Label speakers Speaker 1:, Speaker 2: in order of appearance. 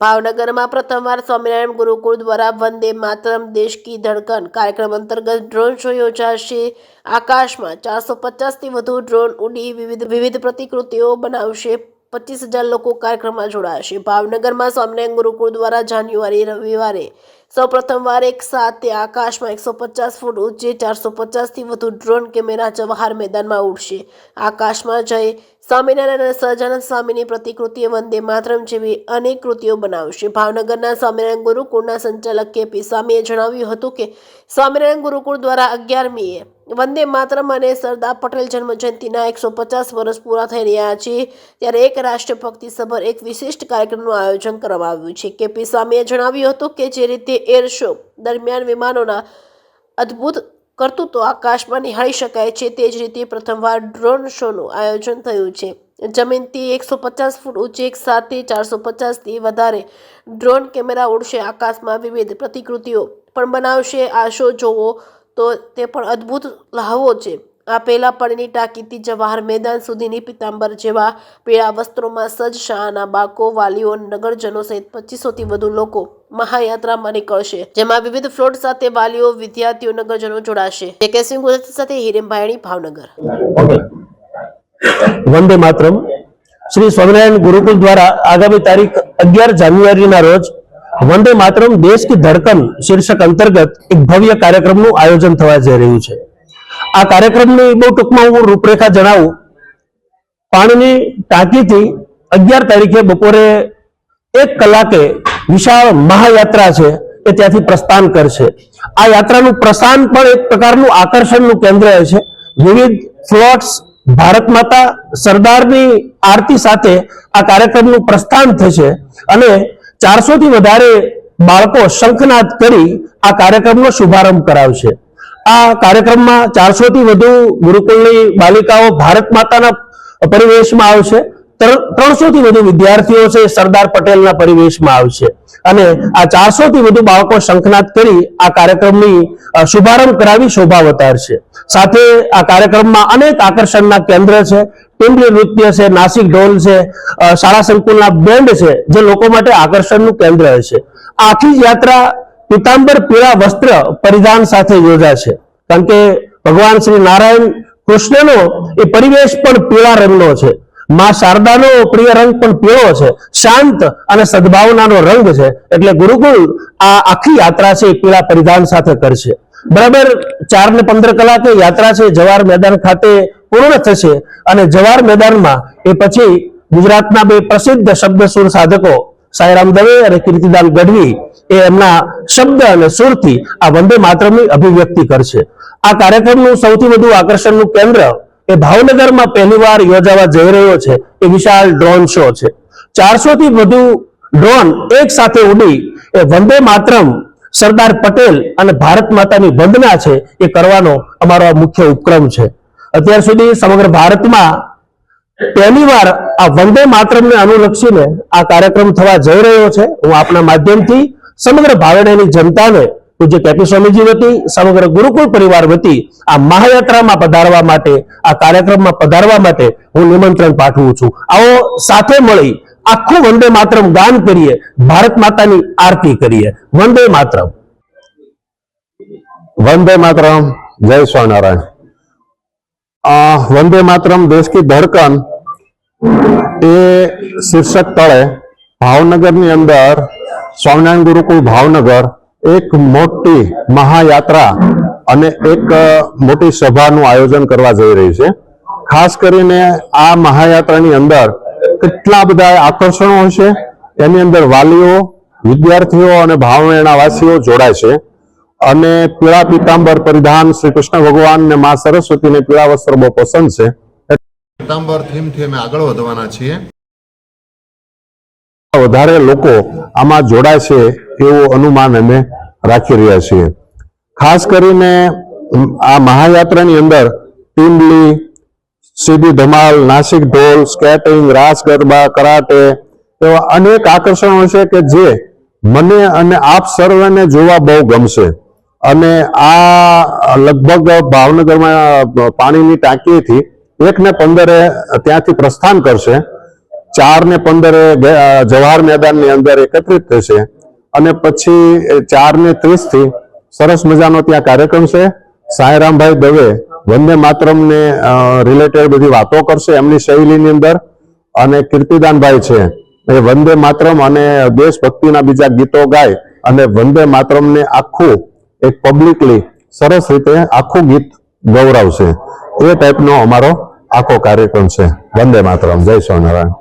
Speaker 1: भावनगर में प्रथमवार स्वामीनारायण गुरुकुल द्वारा वंदे मातरम देश की धड़कन कार्यक्रम अंतर्गत ड्रोन शो योजाशे। आकाश में 450 थी वधु ड्रोन उड़ी विविध प्रतिकृतिओ बनावशे। 25,000 लोग कार्यक्रम में जोड़ाशे। भावनगर में स्वामीनारायण गुरुकुल द्वारा जान्युआरी रविवार सौ प्रथमवार एक साथ आकाश में 150 फूट ऊंचे 450 थी वधु ड्रोन कैमेरा जवाहर मैदान में उड़शे। आकाश में जय स्वामीनारायण और सहजानंद स्वामी प्रतिकृति वंदे मातरम जेवी अनेक कृतिओ बनावशे। भावनगरना स्वामीनारायण गुरुकुलना संचालक के.पी. स्वामीए जणाव्युं हतुं के स्वामीनारायण गुरुकुल द्वारा 11मीए वंदे मातरम और सरदार पटेल जन्म जयंतीना 150 वर्ष पूरा थई रह्या छे, त्यारे एक राष्ट्रभक्ति सभर एक विशिष्ट कार्यक्रमनुं आयोजन करवामां आव्युं छे। के.पी. स्वामीए जणाव्युं हतुं के जे रीते एर शो दरमियान विमानोना अद्भुत करतूतो आकाशमां निहाળી શકાય છે, તે જ રીતે પ્રથમવાર ડ્રોન શોનું આયોજન થયું છે। જમીનથી 150 ફૂટ ઊંચે એક સાથે 450થી વધારે ડ્રોન કેમેરા ઉડશે। આકાશમાં વિવિધ પ્રતિકૃતિઓ પણ બનાવશે। આ શો જોવો તો તે પણ અદ્ભુત લહાવો છે। આ પહેલા પાણીની ટાંકીથી જવાહર મેદાન સુધીની પીતાંબર જેવા પીળા વસ્ત્રોમાં સજ્જ શાળાના બાળકો, વાલીઓ, નગરજનો સહિત 2500થી વધુ લોકો મહાયાત્રામાં નીકળશે, જેમાં વિવિધ ફ્લોટ સાથે વાલીઓ, વિદ્યાર્થીઓ, નગરજનો જોડાશે। જેકેસિંહ ગુજરાતી સાથે હિરેન ભાયણી, ભાવનગર।
Speaker 2: वंदे मातरम श्री स्वामीनारायण गुरुकुल द्वारा आगामी तारीख 11 जान्युआरी रोज वंदे मातरम देश की धड़कन शीर्षक अंतर्गत एक भव्य कार्यक्रम आयोजन थवा जई रह्युं छे। आ कार्यक्रम बहुत टूंकमां हूँ रूपरेखा जणावुं। पाणीनी टांकीथी 11 तारीखे बपोरे 1 कलाके विशाल महायात्रा है ए त्यांथी प्रस्थान करशे। आ यात्रानुं प्रस्थान पण एक प्रकारनुं आकर्षणनुं केंद्र है। विविध फ्लोट्स, भारत माता, सरदारनी आरती साथे आ कार्यक्रमनुं प्रस्थान थशे अने 400 थी वधारे बाळको शंखनाद करी आ कार्यक्रमनो शुभारंभ करावशे। आ कार्यक्रममां 400 थी वधु गुरुकुलनी बालिकाओ भारत माताना परिवेशमां आवशे। 300 थी वधु विद्यार्थीओ छे सरदार पटेलना परिवेशमां आवशे अने आ 400 थी वधु बाळको शंखनाद करी आ कार्यक्रमनी शुभारंभ करावी शोभा वतारशे। साथे आ कार्यक्रममां अनेक आकर्षणना केंद्र छे। टीमली नृत्य छे, नासिक ढोल छे, शाळा संकुलना बेन्ड छे जे लोको माटे आकर्षणनुं केंद्र हशे। आखी यात्रा पीतांबर पीळा वस्त्र परिधान साथे योजाशे, कारण के भगवान श्री नारायण कृष्णनो ए परिवेश पण पीळा रंगनो छे। मां शारदानो प्रिय रंग पण पीळो छे, शांत अने सद्भावनानो रंग छे। एटले गुरुकुल आ आखी यात्रा छे पीळा परिधान साथे करशे। बराबर 4 ने 15 कलाके यात्रा छे जवाहर मैदान खाते पूर्ण थशे अने जवाहर मैदानमां ए पछी गुजरातना बे प्रसिद्ध शब्दसूर साधको साईराम दवे अने कीर्तिदान गढ़वी ए एमना शब्द अने सूरथी आ वंदे मातरमनी अभिव्यक्ति करशे। आ कार्यक्रमनुं सौथी वधु आकर्षणनुं केंद्र ए भावनगरमां पहेलीवार योजावा जई रह्यो छे ए विशाल ड्रोन शो छे। 400 थी वधु ड्रोन एक साथे उडी ए वंदे मातरम, सरदार पटेल अने भारत मातानी वंदना छे ए करवानो अमारो मुख्य उपक्रम छे। अत्यार सुधी समग्र भारतमां पहेलीवार आ वंदे मातरमने अनुलक्षीने आ कार्यक्रम थवा जई रह्यो छे। हुं आपना माध्यमथी समग्र भावनगરની जनताને पूज्य के.पी. स्वामीजी वती समग्र गुरुकुल परिवार वती आ महायात्रामां पधारवा माटे, आ कार्यक्रममां पधारवा माटे हुं निमंत्रण पाठवुं छुं। आओ साथे मळी आखुं वंदे मातरम गान करीए, भारत मातानी आरती करीए। वंदे मातरम।
Speaker 3: वंदे मातरम। जय स्वामीनारायण। वंदे मातरम देश की धड़कन ए शीर्षक तले भावनगरनी अंदर स्वामीनारायण गुरुकुल भावनगर एक मोटी महायात्रा अने एक मोटी सभानुं आयोजन करवा जई रही छे। खास करीने आ महायात्रानी अंदर કેટલા બધા આકર્ષણો હશે, એની અંદર વાલીઓ, વિદ્યાર્થીઓ અને ભાવનગરવાસીઓ જોડાય છે અને પીળા પીતાંબર પરિધાન શ્રી કૃષ્ણ ભગવાન ને માં સરસ્વતીને પીળા વસ્ત્ર બહુ પસંદ છે। પીતાંબર થીમથી અમે આગળ વધવાના છીએ। વધારે લોકો આમાં જોડાય છે એવું અનુમાન અમે રાખી રહ્યા છીએ। ખાસ કરીને આ મહાયાત્રાની અંદર ટીમલી, सीधी धमाल, नासिक ढोल, स्केटिंग, रास गरबा, कराटे एवा अनेक आकर्षणों छे के जे मने अने आप सर्वने जोवा बहु गमशे। अने आ लगभग भावनगरमां पाणीनी टांकीथी 1 ने 15 त्यांथी प्रस्थान करशे 4 ને 15 જવાહર મેદાનની અંદર એકત્રિત થશે અને પછી 4 ને 30 થી સરસ મજાનો ત્યાં કાર્યક્રમ છે. સાંઈરામભાઈ દવે વંદે માતરમ ને રિલેટેડ બધી વાતો કરશે એમની શૈલીની અંદર, અને કીર્તિદાનભાઈ છે એ વંદે માતરમ અને દેશભક્તિના બીજા ગીતો ગાય અને વંદે માતરમ ને આખું એક પબ્લિકલી સરસ રીતે આખું ગીત ગૌરવશે. એ ટાઈપનો અમારો આખો કાર્યક્રમ છે. વંદે માતરમ. જય સ્વામિનારાયણ.